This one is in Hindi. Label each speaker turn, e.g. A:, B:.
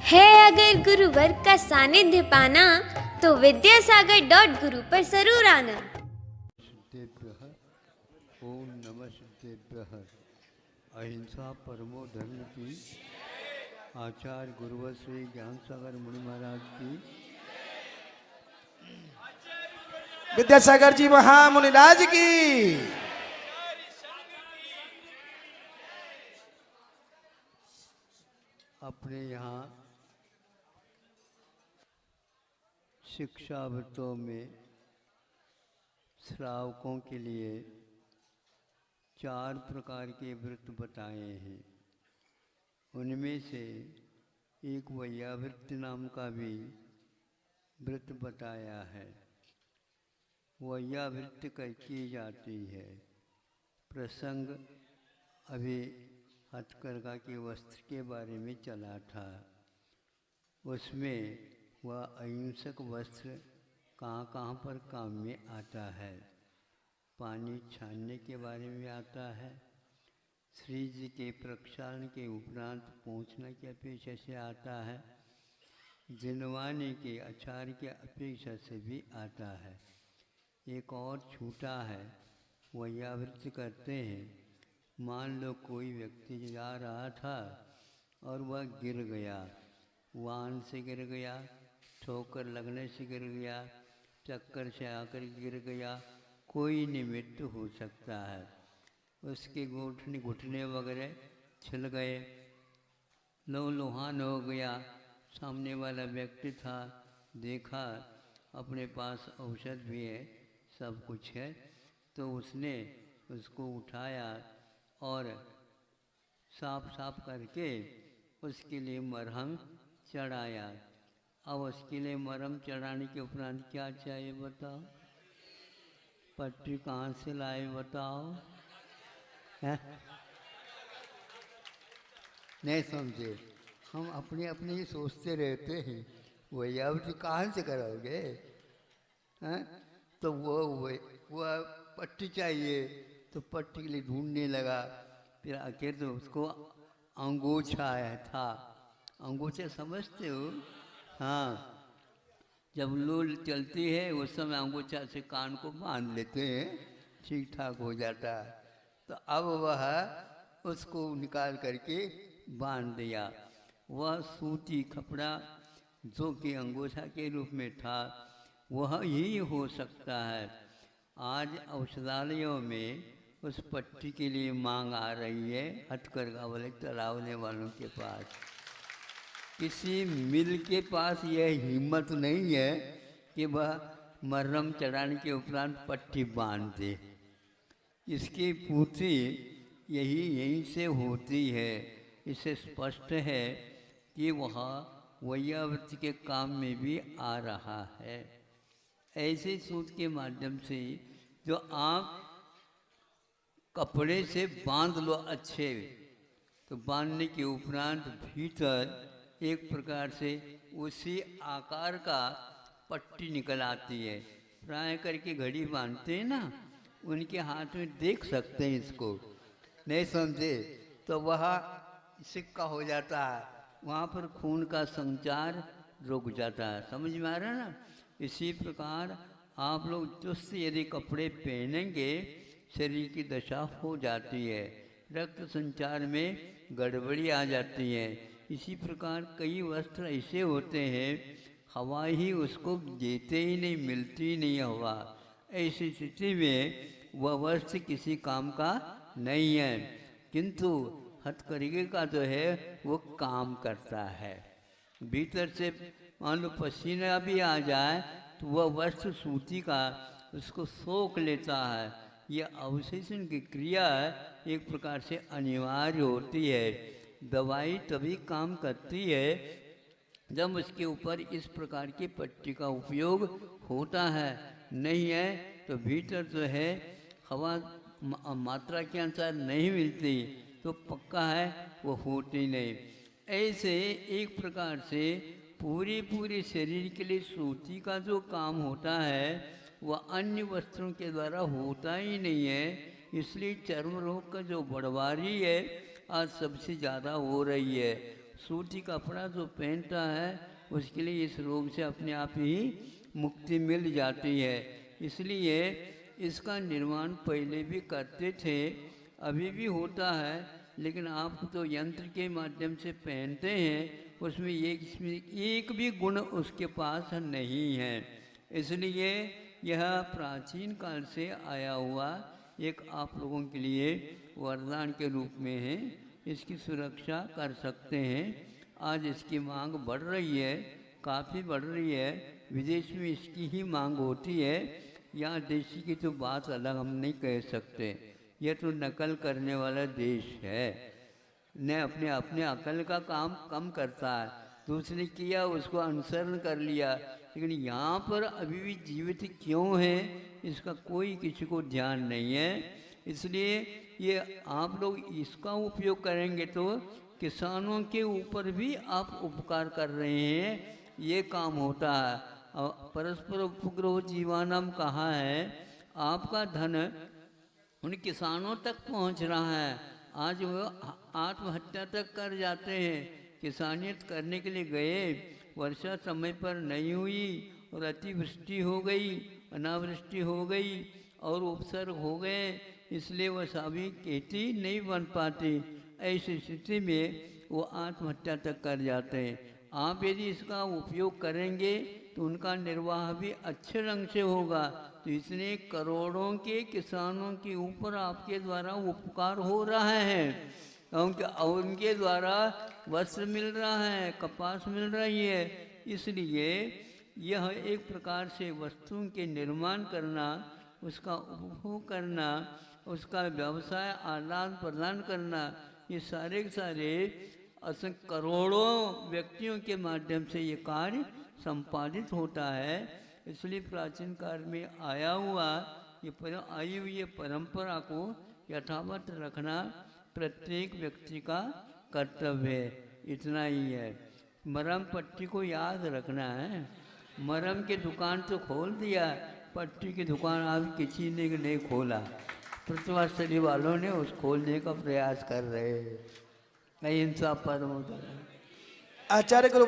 A: है अगर गुरुवर का सानिध्य पाना तो विद्यासागर.गुरु पर जरूर आना।
B: सिद्धेभ्यः ओम नमः सिद्धेभ्यः। अहिंसा परमो धर्म की आचार्य गुरुवर श्री ज्ञान सागर मुनि महाराज की।
C: विद्यासागर जी महामुनिराज की।
B: अपने यहाँ शिक्षा व्रतों में श्रावकों के लिए 4 प्रकार के व्रत बताए हैं। उनमें से एक वैयावृत्ति नाम का भी व्रत बताया है। वैयावृत्ति की जाती है। प्रसंग अभी हथकरघा के वस्त्र के बारे में चला था। उसमें वह अहिंसक वस्त्र कहाँ कहाँ पर काम में आता है। पानी छानने के बारे में आता है। श्री जी के प्रक्षालन के उपरांत पहुँचने की अपेक्षा से आता है। जिनवाने के आचार की अपेक्षा से भी आता है। एक और छूटा है, वैयावृत्ति करते हैं। मान लो कोई व्यक्ति जा रहा था और वह गिर गया, वाहन से गिर गया, ठोकर लगने से गिर गया, चक्कर से आकर गिर गया, कोई निमित्त हो सकता है। उसके घुटने वगैरह छिल गए, लहूलुहान हो गया। सामने वाला व्यक्ति था, देखा अपने पास औषध भी है, सब कुछ है, तो उसने उसको उठाया और साफ करके उसके लिए मरहम चढ़ाया। अब उसके लिए मरहम चढ़ाने के उपरांत क्या चाहिए बताओ? पट्टी कहाँ से लाए बताओ? है? नहीं समझे? हम अपने अपने ही सोचते रहते हैं, वैयावृत्ति कहाँ से कराओगे? हैं? तो वो पट्टी चाहिए, तो पट्टी के लिए ढूंढने लगा। फिर आखिर तो उसको अंगूछा आया था। अंगूछे समझते हो? हाँ, जब लू चलती है उस समय अंगूछा से कान को बांध लेते हैं, ठीक ठाक हो जाता है। तो अब वह उसको निकाल करके बांध दिया। वह सूती कपड़ा जो कि अंगूछा के रूप में था, वह ही हो सकता है। आज औषधालयों में उस पट्टी के लिए मांग आ रही है, हथकरघा वाले चलाने वालों के पास। किसी मिल के पास यह हिम्मत नहीं है कि वह मरहम चढ़ाने के उपरांत पट्टी बांध दे। इसकी पूर्ति यहीं से होती है। इससे स्पष्ट है कि वह वैयावृत्ति के काम में भी आ रहा है। ऐसे सूत के माध्यम से जो आप कपड़े से बांध लो अच्छे, तो बांधने के उपरांत भीतर एक प्रकार से उसी आकार का पट्टी निकल आती है। प्राय करके घड़ी बांधते हैं ना, उनके हाथ में देख सकते हैं इसको, नहीं समझे? तो वह सिक्का हो जाता है, वहाँ पर खून का संचार रुक जाता है। समझ में आ रहा है ना? इसी प्रकार आप लोग चुस्त यदि कपड़े पहनेंगे, शरीर की दशा हो जाती है, रक्त संचार में गड़बड़ी आ जाती है। इसी प्रकार कई वस्त्र ऐसे होते हैं, हवा ही उसको देते ही नहीं, मिलती नहीं हवा। ऐसी स्थिति में वह वस्त्र किसी काम का नहीं है, किंतु हथकरघे का जो है वो काम करता है। भीतर से मान लो पसीना भी आ जाए तो वह वस्त्र सूती का उसको सोख लेता है। यह अवशेषण की क्रिया एक प्रकार से अनिवार्य होती है। दवाई तभी काम करती है जब उसके ऊपर इस प्रकार की पट्टी का उपयोग होता है। नहीं है तो भीतर जो है हवा मात्रा के अनुसार नहीं मिलती, तो पक्का है वो होती नहीं। ऐसे एक प्रकार से पूरे शरीर के लिए सूती का जो काम होता है वह अन्य वस्त्रों के द्वारा होता ही नहीं है। इसलिए चर्म रोग का जो बढ़वारी है आज सबसे ज़्यादा हो रही है। सूती कपड़ा जो पहनता है उसके लिए इस रोग से अपने आप ही मुक्ति मिल जाती है। इसलिए इसका निर्माण पहले भी करते थे, अभी भी होता है, लेकिन आप तो यंत्र के माध्यम से पहनते हैं, उसमें एक भी गुण उसके पास नहीं है। इसलिए यह प्राचीन काल से आया हुआ एक आप लोगों के लिए वरदान के रूप में है। इसकी सुरक्षा कर सकते हैं। आज इसकी मांग बढ़ रही है, काफ़ी बढ़ रही है। विदेश में इसकी ही मांग होती है। यहाँ देशी की तो बात अलग हम नहीं कह सकते। यह तो नकल करने वाला देश है, न अपने अपने अकल का काम कम करता है। दूसरे किया उसको अनुसरण कर लिया, लेकिन यहाँ पर अभी भी जीवित क्यों है इसका कोई किसी को ध्यान नहीं है। इसलिए ये आप लोग इसका उपयोग करेंगे तो किसानों के ऊपर भी आप उपकार कर रहे हैं, ये काम होता है। परस्पर उपग्रह जीवानम कहा है, आपका धन उन किसानों तक पहुंच रहा है। आज वो आत्महत्या तक कर जाते हैं। किसानियत करने के लिए गए, वर्षा समय पर नहीं हुई और अतिवृष्टि हो गई, अनावृष्टि हो गई और उपसर्ग हो गए, इसलिए वह सभी खेती नहीं बन पाती। ऐसी स्थिति में वो आत्महत्या तक कर जाते हैं। आप यदि इसका उपयोग करेंगे तो उनका निर्वाह भी अच्छे ढंग से होगा। तो इसलिए करोड़ों के किसानों के ऊपर आपके द्वारा उपकार हो रहा है, उनके द्वारा वस्त्र मिल रहा है, कपास मिल रही है। इसलिए यह एक प्रकार से वस्तुओं के निर्माण करना, उसका उपभोग करना, उसका व्यवसाय आदान प्रदान करना, ये सारे के सारे करोड़ों व्यक्तियों के माध्यम से ये कार्य संपादित होता है। इसलिए प्राचीन काल में आया हुआ आई हुई परंपरा को यथावत रखना प्रत्येक व्यक्ति का कर्तव्य है। इतना ही है। मरहम पट्टी को याद रखना है। मरहम की दुकान तो खोल दिया, पट्टी की दुकान अभी किसी ने नहीं खोला। प्रतिभाशाली वालों ने उस खोलने का प्रयास कर रहे हैं। अहिंसा परम धर्म।
C: आचार्य गुरु